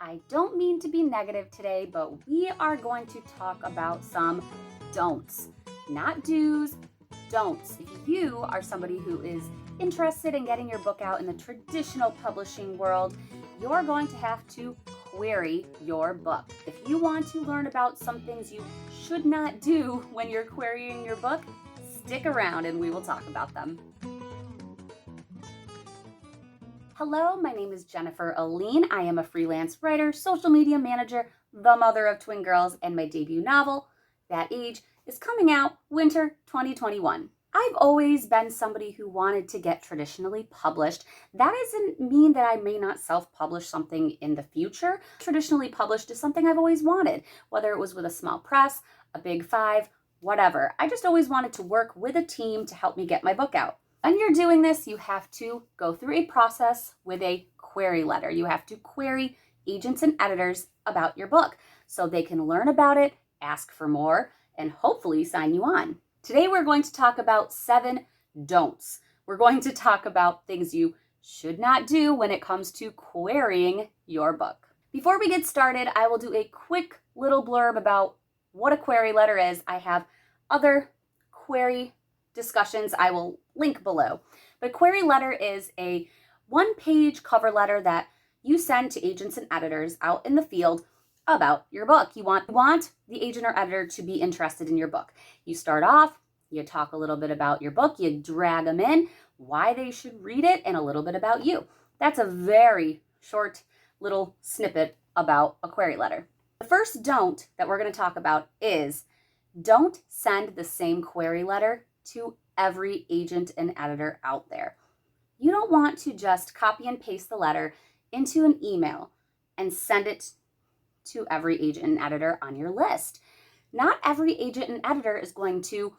I don't mean to be negative today, but we are going to talk about some don'ts. Not do's, don'ts. If you are somebody who is interested in getting your book out in the traditional publishing world, you're going to have to query your book. If you want to learn about some things you should not do when you're querying your book, stick around and we will talk about them. Hello, my name is Jennifer Aline. I am a freelance writer, social media manager, the mother of twin girls, and my debut novel, That Age, is coming out winter 2021. I've always been somebody who wanted to get traditionally published. That doesn't mean that I may not self-publish something in the future. Traditionally published is something I've always wanted, whether it was with a small press, a big five, whatever. I just always wanted to work with a team to help me get my book out. When you're doing this, you have to go through a process with a query letter. You have to query agents and editors about your book so they can learn about it, ask for more, and hopefully sign you on. Today, we're going to talk about 7 don'ts. We're going to talk about things you should not do when it comes to querying your book. Before we get started, I will do a quick little blurb about what a query letter is. I have other query discussions I will link below. But query letter is a one-page cover letter that you send to agents and editors out in the field about your book. You want the agent or editor to be interested in your book. You start off, you talk a little bit about your book, you drag them in, why they should read it, and a little bit about you. That's a very short little snippet about a query letter. The first don't that we're going to talk about is don't send the same query letter to every agent and editor out there. You don't want to just copy and paste the letter into an email and send it to every agent and editor on your list. Not every agent and editor is going to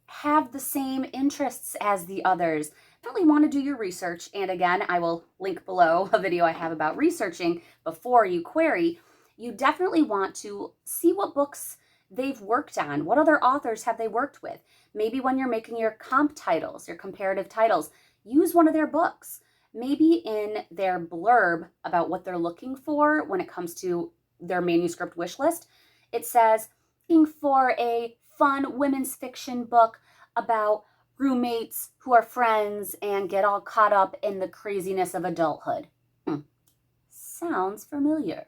have the same interests as the others. Definitely want to do your research, and again, I will link below a video I have about researching before you query. You definitely want to see what books they've worked on. What other authors have they worked with? Maybe when you're making your comp titles, your comparative titles, use one of their books. Maybe in their blurb about what they're looking for when it comes to their manuscript wish list, it says, looking for a fun women's fiction book about roommates who are friends and get all caught up in the craziness of adulthood. Sounds familiar.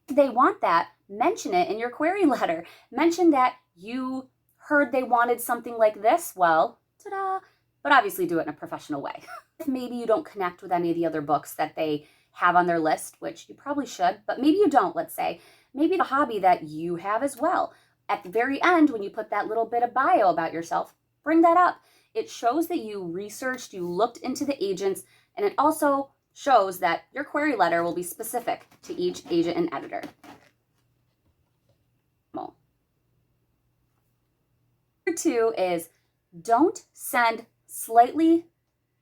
If they want that, mention it in your query letter. Mention that you heard they wanted something like this. Well, ta-da! But obviously do it in a professional way. If maybe you don't connect with any of the other books that they have on their list, which you probably should, but maybe you don't, let's say. Maybe the hobby that you have as well. At the very end, when you put that little bit of bio about yourself, bring that up. It shows that you researched, you looked into the agents, and it also shows that your query letter will be specific to each agent and editor. Number 2 is don't send slightly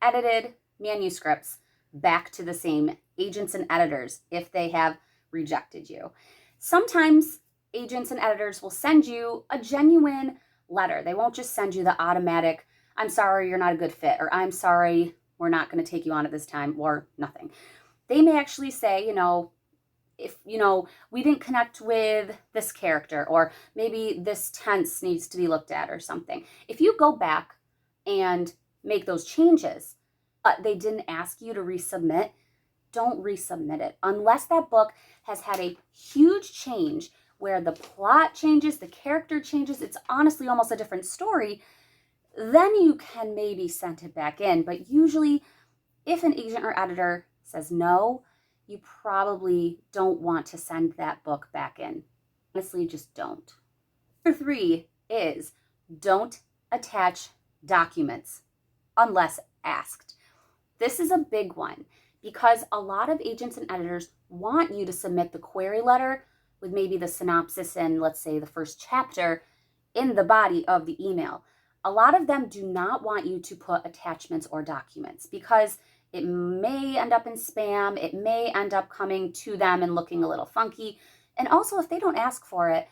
edited manuscripts back to the same agents and editors if they have rejected you. Sometimes agents and editors will send you a genuine letter. They won't just send you the automatic, I'm sorry, you're not a good fit, or I'm sorry, we're not going to take you on at this time, or nothing. They may actually say, if, we didn't connect with this character, or maybe this tense needs to be looked at or something. If you go back and make those changes, but they didn't ask you to resubmit, don't resubmit it. Unless that book has had a huge change where the plot changes, the character changes, it's honestly almost a different story, then you can maybe send it back in. But usually, if an agent or editor says no, you probably don't want to send that book back in. Honestly, just don't. Number 3 is don't attach documents unless asked. This is a big one because a lot of agents and editors want you to submit the query letter with maybe the synopsis and, let's say, the first chapter in the body of the email. A lot of them do not want you to put attachments or documents because it may end up in spam. It may end up coming to them and looking a little funky. And also, if they don't ask for it,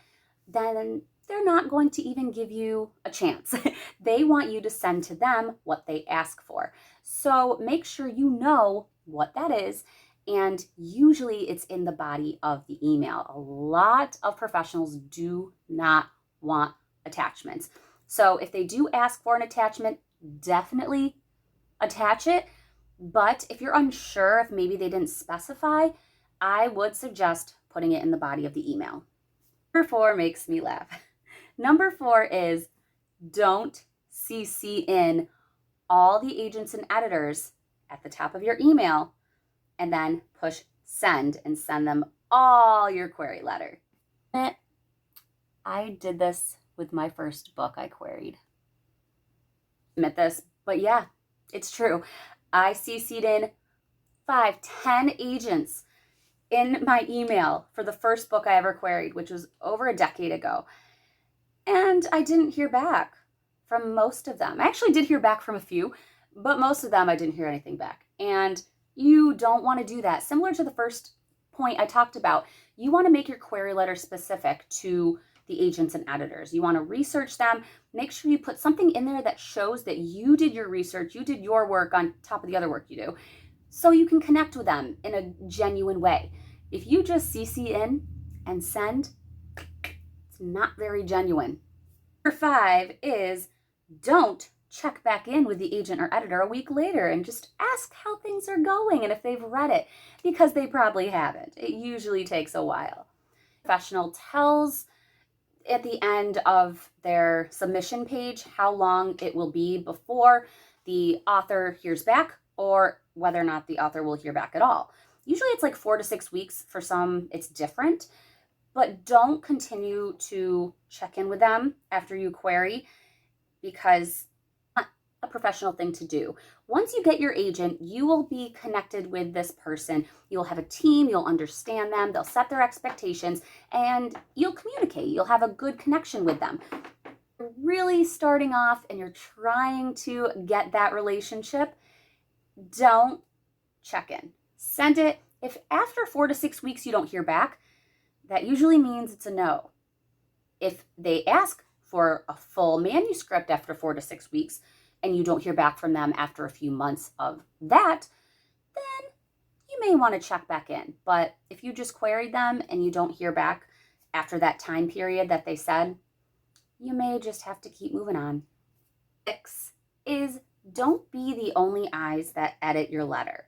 then they're not going to even give you a chance. They want you to send to them what they ask for. So make sure you know what that is And usually it's in the body of the email. A lot of professionals do not want attachments. So if they do ask for an attachment, definitely attach it. But if you're unsure, if maybe they didn't specify, I would suggest putting it in the body of the email. Number 4 makes me laugh. Number 4 is don't CC in all the agents and editors at the top of your email and then push send and send them all your query letter. I did this with my first book I queried. Admit this, but yeah, it's true. I CC'd in 5, 10 agents in my email for the first book I ever queried, which was over a decade ago. And I didn't hear back from most of them. I actually did hear back from a few, but most of them I didn't hear anything back. And you don't want to do that. Similar to the first point I talked about, you want to make your query letter specific to the agents and editors. You want to research them. Make sure you put something in there that shows that you did your research, you did your work on top of the other work you do, so you can connect with them in a genuine way. If you just CC in and send, it's not very genuine. Number 5 is don't check back in with the agent or editor a week later and just ask how things are going and if they've read it, because they probably haven't. It usually takes a while. Professional tells at the end of their submission page how long it will be before the author hears back, or whether or not the author will hear back at all. Usually it's like 4 to 6 weeks. For some, it's different. But don't continue to check in with them after you query, because it's not a professional thing to do. Once you get your agent, you will be connected with this person. You'll have a team, you'll understand them, they'll set their expectations, and you'll communicate. You'll have a good connection with them. You're really starting off and you're trying to get that relationship, don't check in. Send it. If after 4 to 6 weeks you don't hear back, that usually means it's a no. If they ask for a full manuscript after 4 to 6 weeks and you don't hear back from them after a few months of that, then you may want to check back in. But if you just queried them and you don't hear back after that time period that they said, you may just have to keep moving on. 6 is don't be the only eyes that edit your letter.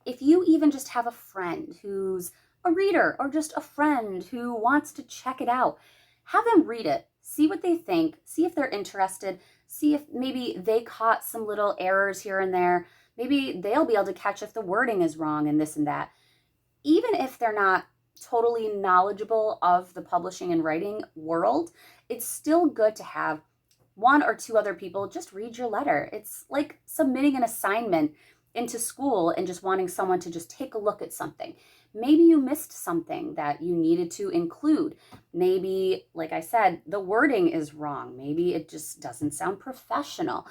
If you even just have a friend who's a reader, or just a friend who wants to check it out, have them read it, see what they think, see if they're interested, see if maybe they caught some little errors here and there. Maybe they'll be able to catch if the wording is wrong and this and that. Even if they're not totally knowledgeable of the publishing and writing world, it's still good to have 1 or 2 other people just read your letter. It's like submitting an assignment into school and just wanting someone to just take a look at something. Maybe you missed something that you needed to include. Maybe, like I said, the wording is wrong. Maybe it just doesn't sound professional.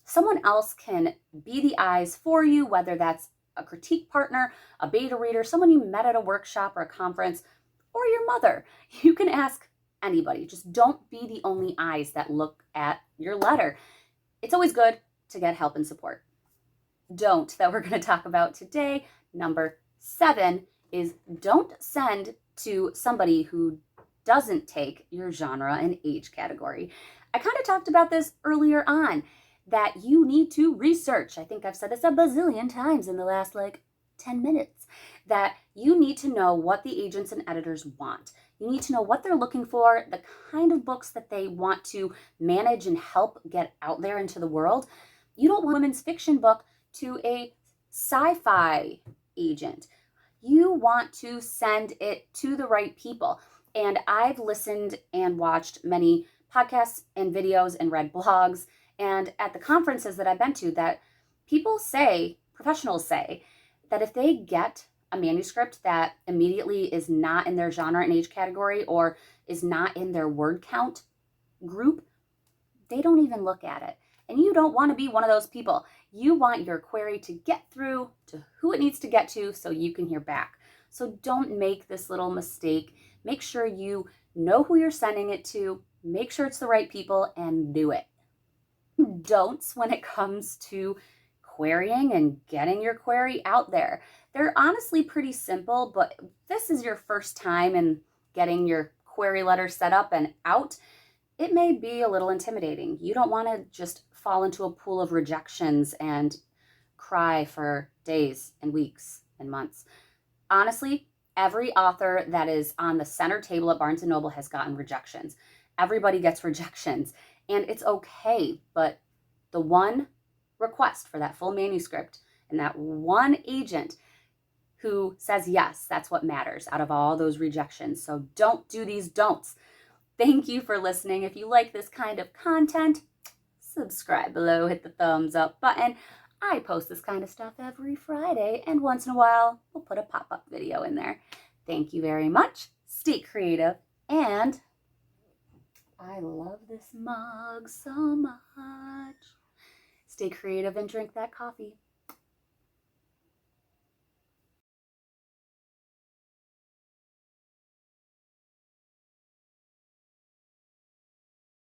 Someone else can be the eyes for you, whether that's a critique partner, a beta reader, someone you met at a workshop or a conference, or your mother. You can ask anybody. Just don't be the only eyes that look at your letter. It's always good to get help and support. Don't that we're going to talk about today, number 7, is don't send to somebody who doesn't take your genre and age category. I kind of talked about this earlier on, that you need to research. I think I've said this a bazillion times in the last 10 minutes, that you need to know what the agents and editors want. You need to know what they're looking for, the kind of books that they want to manage and help get out there into the world. You don't want a women's fiction book to a sci-fi agent. You want to send it to the right people. And I've listened and watched many podcasts and videos and read blogs and at the conferences that I've been to, that people say, professionals say, that if they get a manuscript that immediately is not in their genre and age category or is not in their word count group, they don't even look at it. And you don't want to be one of those people. You want your query to get through to who it needs to get to so you can hear back. So don't make this little mistake. Make sure you know who you're sending it to. Make sure it's the right people and do it. Don'ts when it comes to querying and getting your query out there. They're honestly pretty simple, but if this is your first time in getting your query letter set up and out, it may be a little intimidating. You don't want to just fall into a pool of rejections and cry for days and weeks and months. Honestly, every author that is on the center table at Barnes & Noble has gotten rejections. Everybody gets rejections, and it's okay, but the one request for that full manuscript and that one agent who says yes, that's what matters out of all those rejections. So don't do these don'ts. Thank you for listening. If you like this kind of content, subscribe below, hit the thumbs up button. I post this kind of stuff every Friday, and once in a while, we'll put a pop-up video in there. Thank you very much. Stay creative, and I love this mug so much. Stay creative and drink that coffee.